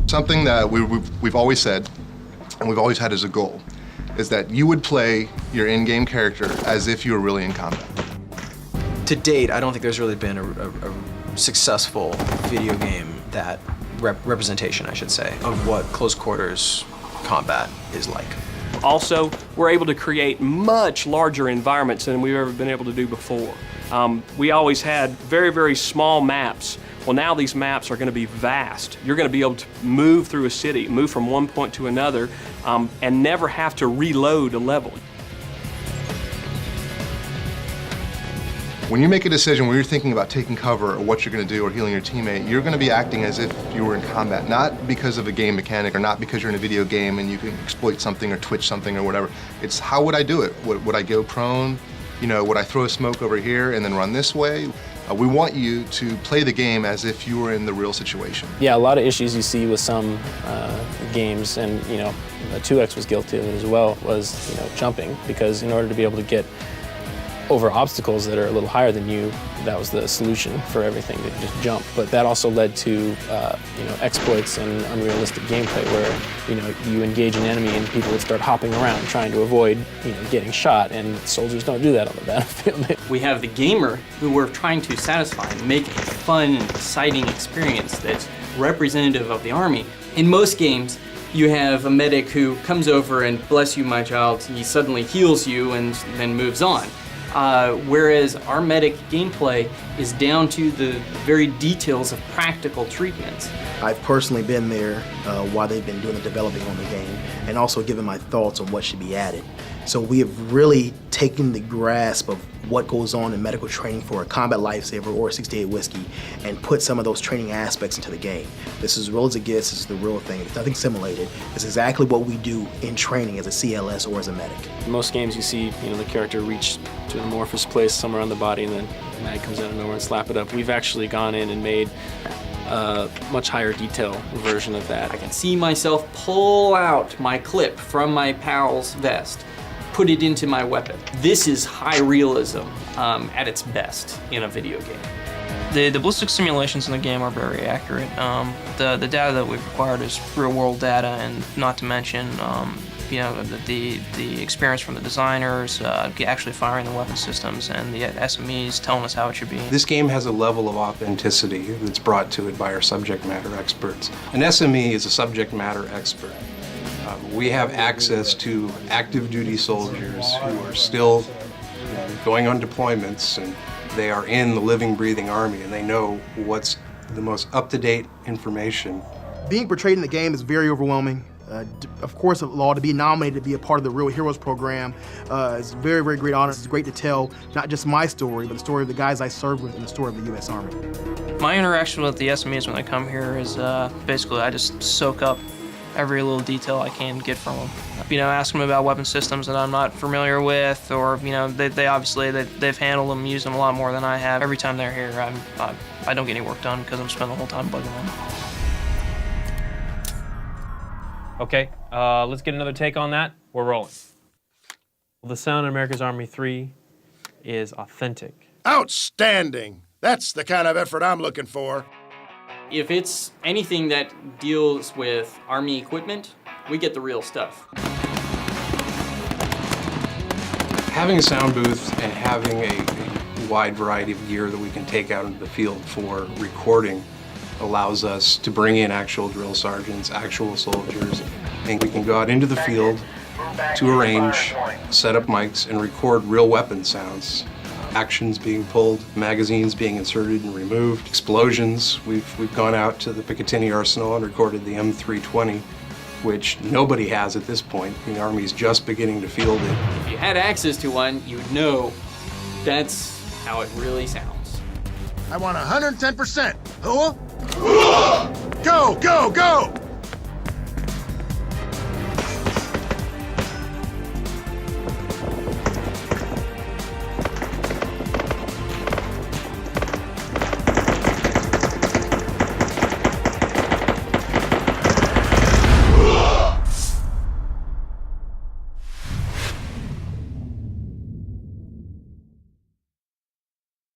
Something that we've always said, and we've always had as a goal, is that you would play your in-game character as if you were really in combat. To date, I don't think there's really been a successful video game that representation, I should say, of what close quarters combat is like. Also, we're able to create much larger environments than we've ever been able to do before. We always had very, very small maps. Well, now these maps are going to be vast. You're going to be able to move through a city, move from one point to another, and never have to reload a level. When you make a decision, when you're thinking about taking cover or what you're going to do or healing your teammate, you're going to be acting as if you were in combat, not because of a game mechanic or not because you're in a video game and you can exploit something or twitch something or whatever. It's how would I do it? Would I go prone? You know, would I throw a smoke over here and then run this way? We want you to play the game as if you were in the real situation. Yeah, a lot of issues you see with some games, and 2X was guilty of it as well, was jumping, because in order to be able to get over obstacles that are a little higher than you, that was the solution for everything, to just jump. But that also led to exploits and unrealistic gameplay where you engage an enemy and people would start hopping around trying to avoid getting shot, and soldiers don't do that on the battlefield. We have the gamer who we're trying to satisfy and make a fun and exciting experience that's representative of the Army. In most games, you have a medic who comes over and, bless you my child, he suddenly heals you and then moves on. Whereas our medic gameplay is down to the very details of practical treatments. I've personally been there while they've been doing the developing on the game, and also given my thoughts on what should be added. So we have really taken the grasp of what goes on in medical training for a combat lifesaver or a 68 whiskey and put some of those training aspects into the game. This is as real as it gets. This is the real thing. It's nothing simulated. It's exactly what we do in training as a CLS or as a medic. In most games you see the character reach to an amorphous place somewhere on the body, and then the mag comes out of nowhere and slap it up. We've actually gone in and made a much higher detail version of that. I can see myself pull out my clip from my pal's vest, put it into my weapon. This is high realism at its best in a video game. The ballistic simulations in the game are very accurate. The data that we've acquired is real-world data, and not to mention the experience from the designers, actually firing the weapon systems, and the SMEs telling us how it should be. This game has a level of authenticity that's brought to it by our subject matter experts. An SME is a subject matter expert. We have access to active duty soldiers who are still going on deployments, and they are in the living, breathing Army, and they know what's the most up-to-date information. Being portrayed in the game is very overwhelming. Of course, of law, to be nominated to be a part of the Real Heroes program is a very, very great honor. It's great to tell not just my story, but the story of the guys I served with and the story of the U.S. Army. My interaction with the SMEs when they come here is basically I just soak up every little detail I can get from them. Ask them about weapon systems that I'm not familiar with, or they obviously they've handled them, used them a lot more than I have. Every time they're here, I don't get any work done because I'm spending the whole time bugging them. Okay, let's get another take on that. We're rolling. Well, the sound in America's Army 3 is authentic. Outstanding! That's the kind of effort I'm looking for. If it's anything that deals with Army equipment, we get the real stuff. Having a sound booth and having a wide variety of gear that we can take out into the field for recording allows us to bring in actual drill sergeants, actual soldiers, and we can go out into the field to a range, set up mics, and record real weapon sounds. Actions being pulled, magazines being inserted and removed, explosions. We've gone out to the Picatinny Arsenal and recorded the M320, which nobody has at this point. The Army's just beginning to field it. If you had access to one, you would know that's how it really sounds. I want 110%. Huh? Go, go, go!